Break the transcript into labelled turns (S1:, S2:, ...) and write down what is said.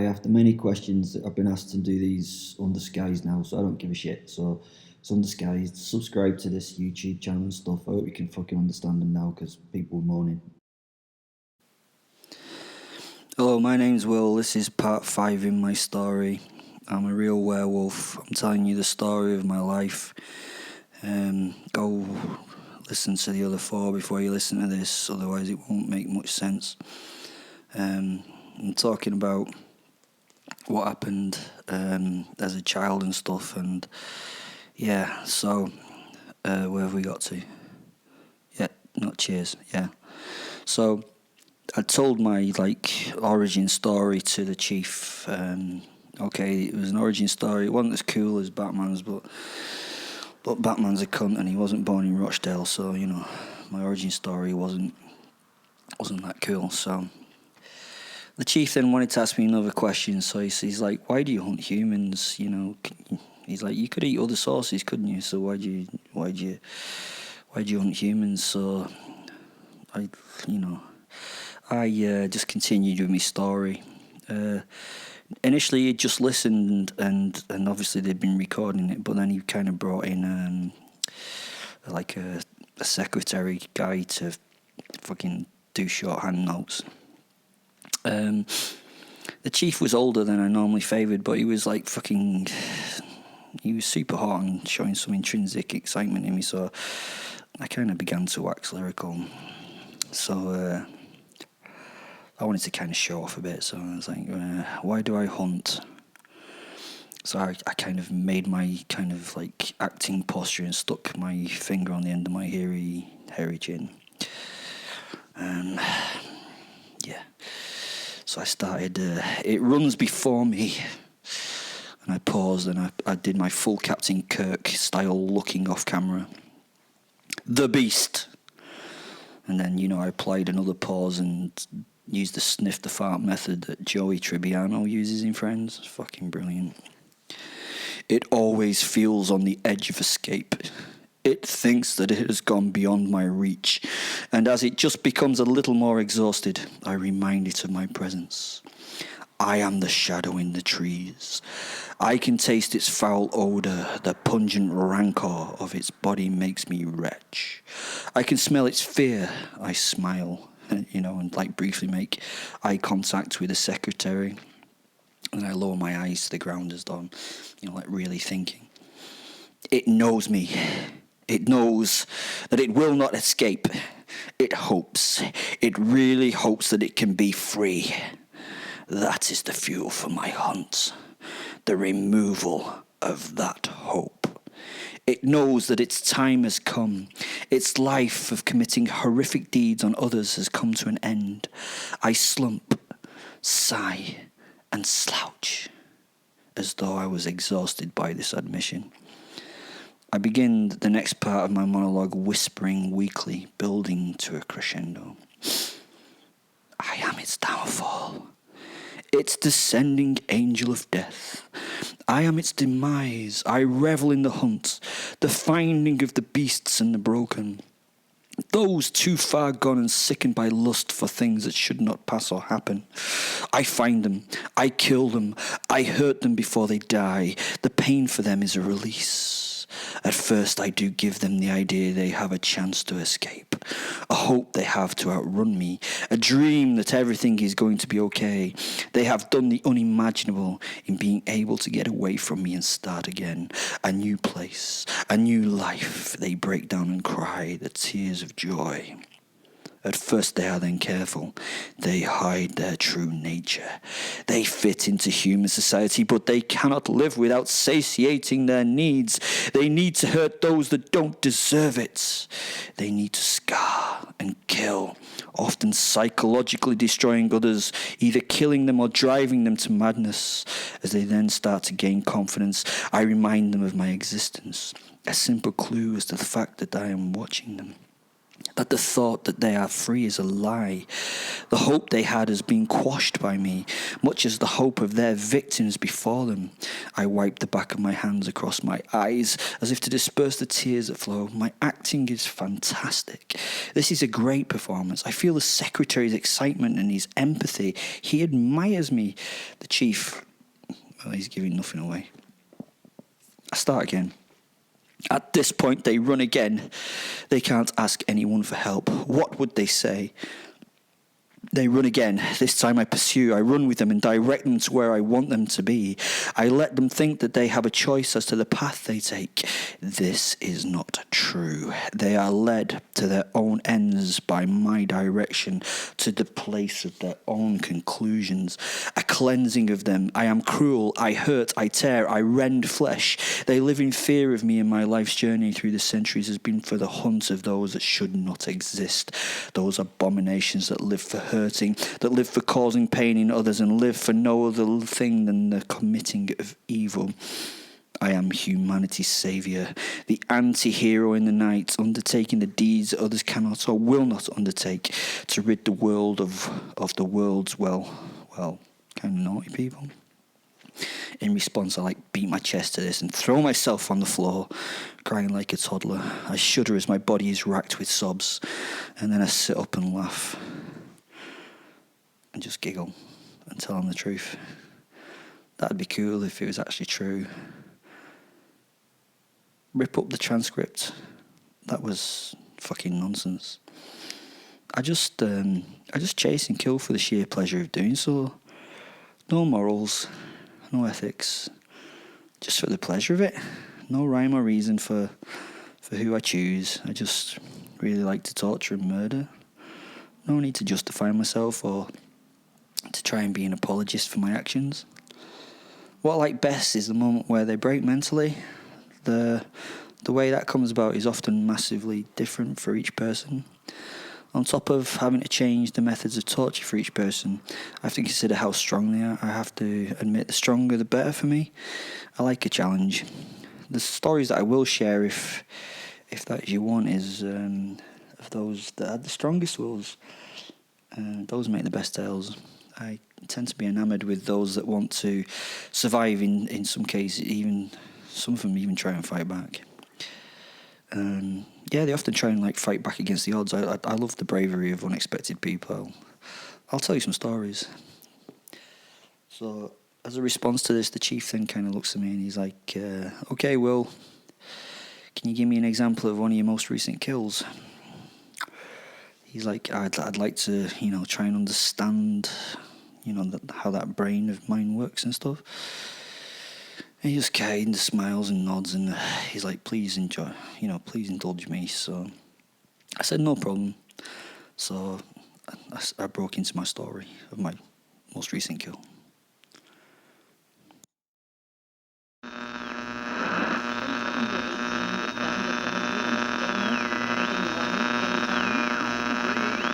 S1: after many questions, I've been asked to do these undisguised now, so I don't give a shit. So it's undisguised. Subscribe to this YouTube channel and stuff. I hope you can fucking understand them now, because people are moaning.
S2: Hello, my name's Will. This is part 5 in my story. I'm a real werewolf. I'm telling you the story of my life. Go listen to the other 4 before you listen to this, otherwise it won't make much sense. I'm talking about what happened as a child and stuff, and yeah, so where have we got to? Yeah, not cheers, yeah. So I told my origin story to the chief. Okay, it was an origin story. It wasn't as cool as Batman's, but Batman's a cunt and he wasn't born in Rochdale, so you know my origin story wasn't that cool. So the chief then wanted to ask me another question. So he's like, "Why do you hunt humans? You know?" He's like, "You could eat other sources, couldn't you? So why do you hunt humans?" So I just continued with my story. Initially, he just listened, and obviously they'd been recording it, but then he kind of brought in a secretary guy to fucking do shorthand notes. The chief was older than I normally favoured, but he was he was super hot and showing some intrinsic excitement in me, so I kind of began to wax lyrical. So I wanted to kind of show off a bit, so I was like, why do I hunt? So I kind of made my kind of acting posture and stuck my finger on the end of my hairy chin. Yeah. So I started, it runs before me. And I paused and I did my full Captain Kirk style looking off camera. The beast. And then, I applied another pause and used the sniff the fart method that Joey Tribbiano uses in Friends. It's fucking brilliant. It always feels on the edge of escape. It thinks that it has gone beyond my reach, and as it just becomes a little more exhausted, I remind it of my presence. I am the shadow in the trees. I can taste its foul odour. The pungent rancor of its body makes me retch. I can smell its fear. I smile, and briefly make eye contact with the secretary. And I lower my eyes to the ground as though I'm, really thinking. It knows me. It knows that it will not escape. It hopes. It really hopes that it can be free. That is the fuel for my hunt. The removal of that hope. It knows that its time has come. Its life of committing horrific deeds on others has come to an end. I slump, sigh, and slouch, as though I was exhausted by this admission. I begin the next part of my monologue whispering weakly, building to a crescendo. I am its downfall, its descending angel of death. I am its demise. I revel in the hunt, the finding of the beasts and the broken. Those too far gone and sickened by lust for things that should not pass or happen. I find them, I kill them, I hurt them before they die. The pain for them is a release. At first I do give them the idea they have a chance to escape, a hope they have to outrun me, a dream that everything is going to be okay. They have done the unimaginable in being able to get away from me and start again. A new place, a new life. They break down and cry the tears of joy. At first they are then careful. They hide their true nature. They fit into human society, but they cannot live without satiating their needs. They need to hurt those that don't deserve it. They need to scar and kill, often psychologically destroying others, either killing them or driving them to madness. As they then start to gain confidence, I remind them of my existence, a simple clue as to the fact that I am watching them. that the thought that they are free is a lie. The hope they had has been quashed by me, much as the hope of their victims before them. I wipe the back of my hands across my eyes, as if to disperse the tears that flow. My acting is fantastic. This is a great performance. I feel the secretary's excitement and his empathy. He admires me. The chief, well, he's giving nothing away. I start again. At this point, they run again. They can't ask anyone for help. What would they say? They run again. This time I pursue. I run with them and direct them to where I want them to be. I let them think that they have a choice as to the path they take. This is not true. They are led to their own ends by my direction, to the place of their own conclusions. A cleansing of them. I am cruel. I hurt. I tear. I rend flesh. They live in fear of me, and my life's journey through the centuries has been for the hunt of those that should not exist. Those abominations that live for hurting, that live for causing pain in others, and live for no other thing than the committing of evil. I am humanity's saviour, the anti-hero in the night, undertaking the deeds others cannot or will not undertake, to rid the world of the world's, well, kind of naughty people. In response, I beat my chest to this and throw myself on the floor, crying like a toddler. I shudder as my body is racked with sobs, and then I sit up and laugh and just giggle and tell them the truth. That'd be cool if it was actually true. Rip up the transcript. That was fucking nonsense. I just chase and kill for the sheer pleasure of doing so. No morals, no ethics, just for the pleasure of it. No rhyme or reason for who I choose. I just really like to torture and murder. No need to justify myself or to try and be an apologist for my actions. What I like best is the moment where they break mentally. The way that comes about is often massively different for each person. On top of having to change the methods of torture for each person, I have to consider how strong they are. I have to admit the stronger the better for me. I like a challenge. The stories that I will share, if that you want, is of those that had the strongest wills. Those make the best tales. I tend to be enamoured with those that want to survive in some cases, even some of them even try and fight back. They often try and fight back against the odds. I love the bravery of unexpected people. I'll tell you some stories. So, as a response to this, the chief then kind of looks at me and he's like, okay, Will, can you give me an example of one of your most recent kills? He's like, I'd like to, try and understand, how that brain of mine works and stuff. And he just kind of smiles and nods, and he's like, please indulge me. So I said, no problem. So I broke into my story of my most recent kill.